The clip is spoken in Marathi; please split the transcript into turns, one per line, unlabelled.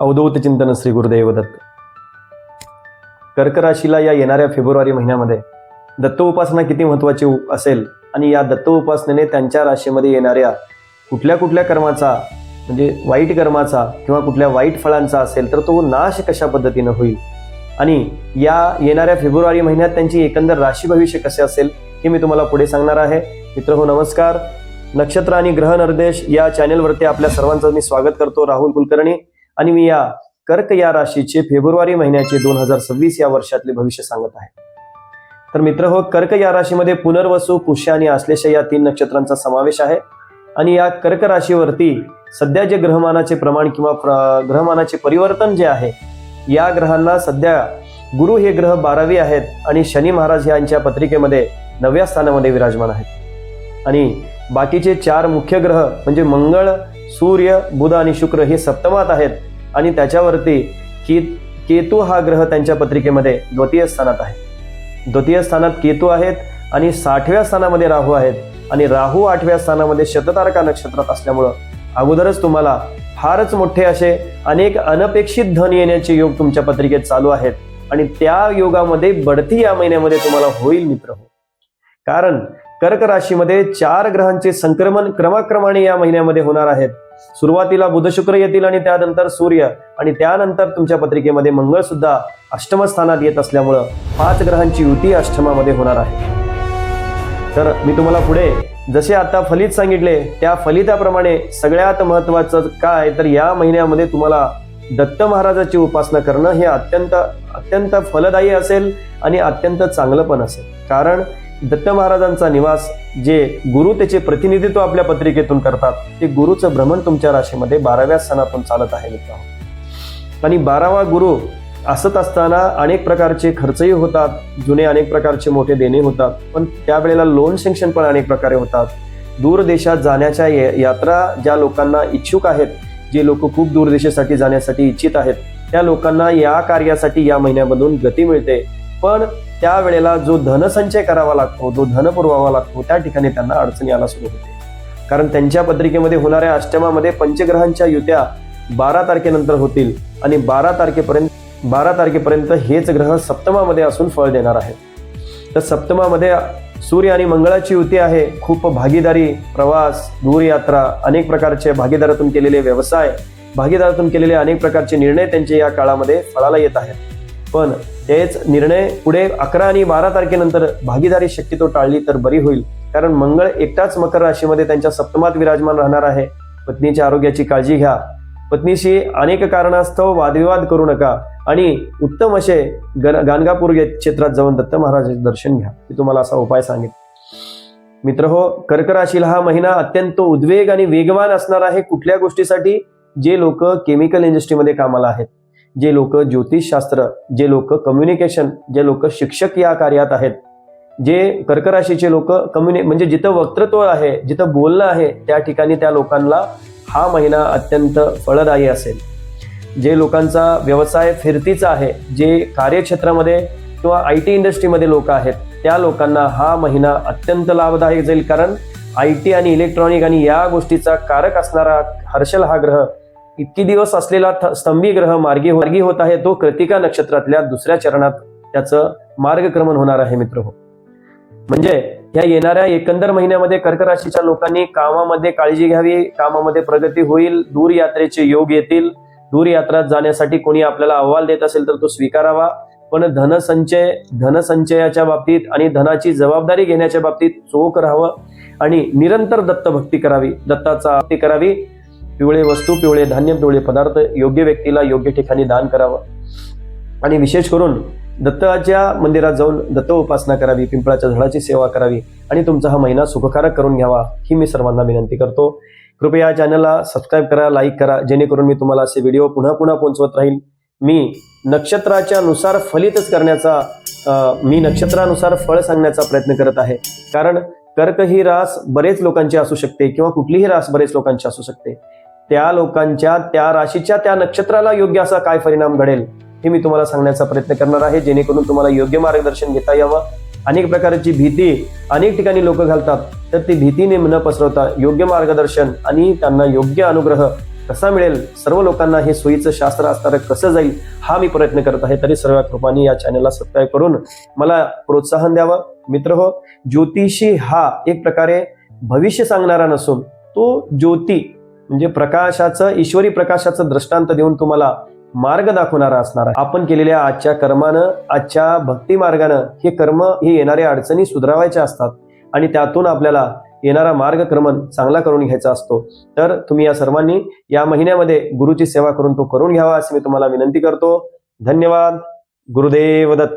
अवधूत चिंतन श्री गुरुदेव दत्त. कर्क राशीला या येणाऱ्या फेब्रुवारी महिन्यामध्ये दत्त उपासना किती महत्त्वाची असेल आणि या दत्त उपासनेने त्यांच्या राशीमध्ये येणाऱ्या कुठल्या कुठल्या कर्माचा म्हणजे वाईट कर्माचा किंवा कुठल्या वाईट फळांचा असेल तर तो नाश कशा पद्धतीनं होईल आणि या येणाऱ्या फेब्रुवारी महिन्यात त्यांची एकंदर राशी भविष्य कसे असेल हे मी तुम्हाला पुढे सांगणार आहे. मित्रहो नमस्कार. नक्षत्र आणि ग्रह निर्देश या चॅनेलवरती आपल्या सर्वांचं मी स्वागत करतो. राहुल कुलकर्णी आणि मी या कर्क या राशीचे फेब्रुवारी महिन्याचे 2026 या वर्षातले भविष्य सांगत आहे. तर मित्रहो, कर्क या राशीमध्ये पुनर्वसू, पुष्य आणि आश्लेष या 3 नक्षत्रांचा समावेश आहे आणि या कर्क राशीवरती सध्या जे ग्रहमानाचे प्रमाण किंवा ग्रहमानाचे परिवर्तन जे आहे, या ग्रहांना सध्या गुरु हे ग्रह 12वे आहेत आणि शनी महाराज यांच्या पत्रिकेमध्ये 9व्या स्थानामध्ये विराजमान आहेत आणि बाकीचे 4 मुख्य ग्रह म्हणजे मंगळ, सूर्य, बुध आणि शुक्र हे सप्तमात आहेत आणि त्याच्यावरती केतू हा ग्रह त्यांच्या पत्रिकेमध्ये द्वितीय स्थानात आहे. द्वितीय स्थानात केतू आहेत आणि 60व्या स्थानामध्ये राहू आहेत आणि राहू 8व्या स्थानामध्ये शततारका नक्षत्रात असल्यामुळं अगोदरच तुम्हाला फारच मोठे असे अनेक अनपेक्षित धन येण्याचे योग तुमच्या पत्रिकेत चालू आहेत आणि त्या योगामध्ये बढती या महिन्यामध्ये तुम्हाला होईल मित्र. कारण कर्क राशीमध्ये 4 ग्रहांचे संक्रमण क्रमाक्रमाने या महिन्यामध्ये होणार आहेत. सुरुवातीला बुध शुक्र येतील आणि त्यानंतर सूर्य आणि त्यानंतर तुमच्या पत्रिकेमध्ये मंगळ सुद्धा अष्टम स्थानात येत असल्यामुळं 5 ग्रहांची युती अष्टमामध्ये होणार आहे. तर मी तुम्हाला पुढे जसे आता फलित सांगितले त्या फलिताप्रमाणे सगळ्यात महत्वाचं काय तर या महिन्यामध्ये तुम्हाला दत्त महाराजाची उपासना करणं हे अत्यंत फलदायी असेल आणि अत्यंत चांगलं पण असेल. कारण दत्त महाराजांचा निवास जे गुरु त्याचे प्रतिनिधित्व आपल्या पत्रिकेतून करतात ते गुरुचं भ्रमण तुमच्या राशीमध्ये 12व्या स्थानातून चालत आहे मित्रांनो. आणि 12वा गुरु असत असताना अनेक प्रकारचे खर्चही होतात, जुने अनेक प्रकारचे मोठे देणे होतात, पण त्यावेळेला लोन सँक्शन पण अनेक प्रकारे होतात. दूर देशात जाण्याच्या यात्रा ज्या लोकांना इच्छुक आहेत, जे लोक खूप दूर देशासाठी जाण्यासाठी इच्छित आहेत, त्या लोकांना या कार्यासाठी या महिन्यामधून गती मिळते. पण त्यावेळेला जो धनसंचय करावा लागतो, जो धन पुरवावा लागतो, त्या ठिकाणी त्यांना अडचणी यायला सुरू होते. कारण त्यांच्या पत्रिकेमध्ये होणाऱ्या अष्टमामध्ये पंचग्रहांच्या युत्या 12 तारखेनंतर होतील आणि 12 तारखेपर्यंत हेच ग्रह सप्तमामध्ये असून फळ देणार आहेत. तर सप्तमामध्ये सूर्य आणि मंगळाची युती आहे. खूप भागीदारी, प्रवास, दूर यात्रा, अनेक प्रकारचे भागीदारातून केलेले व्यवसाय, भागीदारातून केलेले अनेक प्रकारचे निर्णय त्यांचे या काळामध्ये फळाला येत आहेत. पण तेच निर्णय पुढे 11 आणि 12 तारखेनंतर भागीदारी शक्यतो टाळली तर बरी होईल. कारण मंगळ एकटाच मकर राशीमध्ये त्यांच्या सप्तमात विराजमान राहणार आहे. पत्नीच्या आरोग्याची काळजी घ्या. पत्नीशी अनेक कारणास्तव वादविवाद करू नका आणि उत्तम असे गाणगापूर क्षेत्रात जाऊन दत्त महाराजांचे दर्शन घ्या. मी तुम्हाला असा उपाय सांगितला. मित्रहो, कर्क राशीला हा महिना अत्यंत उद्वेग आणि वेगवान असणार आहे. कुठल्या गोष्टीसाठी? जे लोक केमिकल इंडस्ट्रीमध्ये कामाला आहेत, जे लोक ज्योतिषशास्त्र, जे लोक कम्युनिकेशन, जे लोक शिक्षक या कार्यात आहेत, जे कर्क राशीचे लोक म्हणजे जिथं वक्तृत्व आहे, जिथं बोलणं आहे, त्या ठिकाणी त्या लोकांना हा महिना अत्यंत फळदायी असेल. जे लोकांचा व्यवसाय फिरतीचा आहे, जे कार्यक्षेत्रामध्ये किंवा IT इंडस्ट्रीमध्ये लोक आहेत, त्या लोकांना हा महिना अत्यंत लाभदायक जाईल. कारण IT आणि इलेक्ट्रॉनिक आणि या गोष्टीचा कारक असणारा हर्षल हा ग्रह इतकी दिवस असलेला स्तंभी ग्रह मार्गी होत आहे. तो कृतिका नक्षत्रातल्या 2ऱ्या चरणात त्याचं मार्गक्रमण होणार आहे मित्रहो. म्हणजे या येणाऱ्या एकंदर महिन्यामध्ये कर्क राशीच्या लोकांनी कामामध्ये काळजी घ्यावी, कामामध्ये प्रगती होईल, दूर यात्रेचे योग येतील. दूर यात्रात जाण्यासाठी कोणी आपल्याला अहवाल देत असेल तर तो स्वीकारावा. पण धनसंचयाच्या बाबतीत आणि धनाची जबाबदारी घेण्याच्या बाबतीत चोख राहावं आणि निरंतर दत्त भक्ती करावी, दत्ताचा भक्ती करावी. पिवळे वस्तू, पिवळे धान्य, पिवळे पदार्थ योग्य व्यक्तीला योग्य ठिकाणी दान करावं आणि विशेष करून दत्ताच्या मंदिरात जाऊन दत्त उपासना करावी, पिंपळाच्या झाडाची सेवा करावी आणि तुमचा हा महिना सुखकारक करून घ्यावा ही मी सर्वांना विनंती करतो. कृपया चॅनलला सबस्क्राईब करा, लाईक करा, जेणेकरून मी तुम्हाला असे व्हिडिओ पुन्हा पोहोचवत राहील. मी नक्षत्राच्या नक्षत्रानुसार फळ सांगण्याचा प्रयत्न करत आहे. कारण कर्क ही रास बरेच लोकांची असू शकते किंवा कुठलीही रास बरेच लोकांची असू शकते. त्या लोकांच्या, त्या राशीच्या, त्या नक्षत्राला योग्य असा काय परिणाम घडेल हे मी तुम्हाला सांगण्याचा प्रयत्न करणार आहे, जेणेकरून तुम्हाला योग्य मार्गदर्शन घेता यावं. अनेक प्रकारची भीती अनेक ठिकाणी लोक घालतात, तर ती भीतीने न पसरवता योग्य मार्गदर्शन आणि त्यांना योग्य अनुग्रह कसा मिळेल, सर्व लोकांना हे सोयीचं शास्त्र असणारं कसं जाईल, हा मी प्रयत्न करत आहे. तरी सर्व कृपाने या चॅनलला सबस्क्राईब करून मला प्रोत्साहन द्यावं. मित्र हो, ज्योतिषी हा एक प्रकारे भविष्य सांगणारा नसून तो ज्योती म्हणजे प्रकाशाचं, ईश्वरी प्रकाशाचं दृष्टांत देऊन तुम्हाला मार्ग दाखवणारा असणार आहे. आपण केलेल्या आजच्या कर्मानं, आजच्या भक्ती मार्गानं हे कर्म, हे येणाऱ्या अडचणी सुधारावायच्या असतात आणि त्यातून आपल्याला येणारा मार्गक्रमण चांगला करून घ्यायचा असतो. तर तुम्ही या सर्वांनी या महिन्यामध्ये गुरुची सेवा करून तो करून घ्यावा अशी मी तुम्हाला विनंती करतो. धन्यवाद. गुरुदेव दत्त.